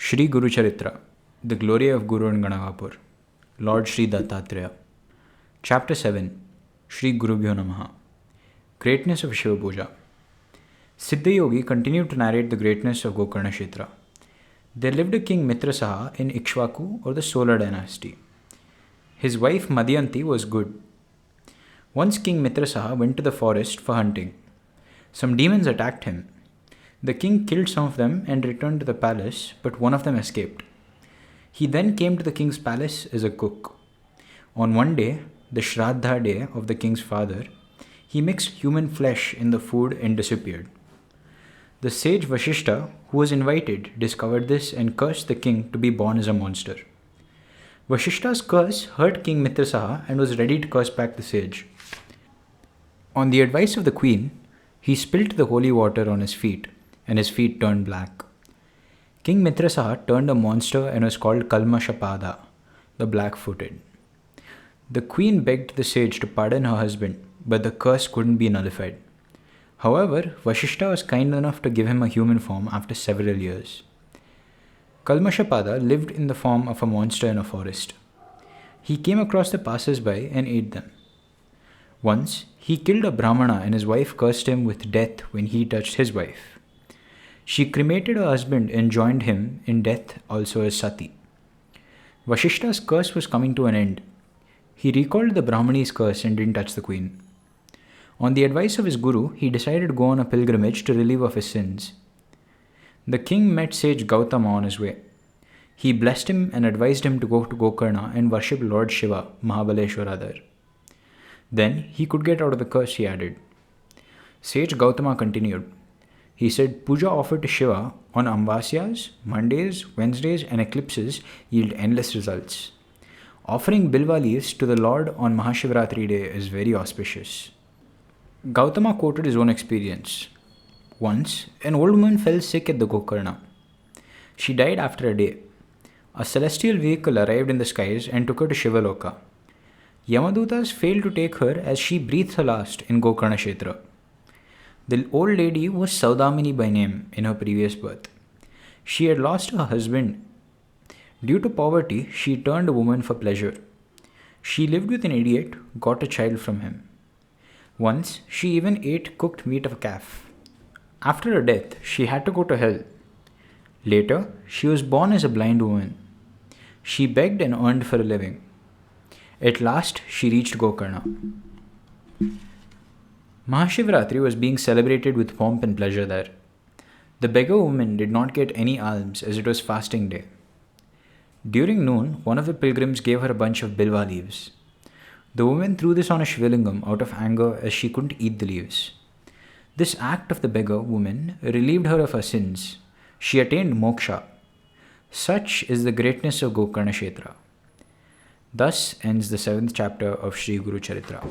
Shri GURUCHARITRA, The Glory of Guru and Ganagapur, Lord Shri Dattatreya. Chapter 7, Shri Gurubhyo Namaha. Greatness of Shiva Puja. Siddha Yogi continued to narrate the greatness of Gokarna Kshetra. There lived a king Mitrasaha in Ikshvaku or the Solar dynasty. His wife Madhyanti was good. Once King Mitrasaha went to the forest for hunting. Some demons attacked him. The king killed some of them and returned to the palace, but one of them escaped. He then came to the king's palace as a cook. On one day, the Shraddha day of the king's father, he mixed human flesh in the food and disappeared. The sage Vashishta, who was invited, discovered this and cursed the king to be born as a monster. Vashishta's curse hurt King Mitrasaha and was ready to curse back the sage. On the advice of the queen, he spilt the holy water on his feet, and his feet turned black. King Mitrasaha turned a monster and was called Kalmashapada, the black-footed. The queen begged the sage to pardon her husband, but the curse couldn't be nullified. However, Vashishta was kind enough to give him a human form after several years. Kalmashapada lived in the form of a monster in a forest. He came across the passers-by and ate them. Once, he killed a Brahmana and his wife cursed him with death when he touched his wife. She cremated her husband and joined him in death also as Sati. Vashishta's curse was coming to an end. He recalled the Brahmani's curse and didn't touch the queen. On the advice of his guru, he decided to go on a pilgrimage to relieve of his sins. The king met sage Gautama on his way. He blessed him and advised him to go to Gokarna and worship Lord Shiva, Mahabaleshwara there. Then he could get out of the curse, he added. Sage Gautama continued. He said, Puja offered to Shiva on Amvasyas, Mondays, Wednesdays and eclipses yield endless results. Offering bilva leaves to the Lord on Mahashivratri day is very auspicious. Gautama quoted his own experience. Once, an old woman fell sick at the Gokarna. She died after a day. A celestial vehicle arrived in the skies and took her to Shivaloka. Yamadutas failed to take her as she breathed her last in Gokarna Kshetra. The old lady was Saudamini by name in her previous birth. She had lost her husband. Due to poverty, she turned a woman for pleasure. She lived with an idiot, got a child from him. Once, she even ate cooked meat of a calf. After her death, she had to go to hell. Later, she was born as a blind woman. She begged and earned for a living. At last, she reached Gokarna. Mahashivratri was being celebrated with pomp and pleasure there. The beggar woman did not get any alms as it was fasting day. During noon, one of the pilgrims gave her a bunch of bilva leaves. The woman threw this on a Shivalingam out of anger as she couldn't eat the leaves. This act of the beggar woman relieved her of her sins. She attained moksha. Such is the greatness of Gokarna Kshetra. Thus ends the 7th chapter of Shri GURUCHARITRA.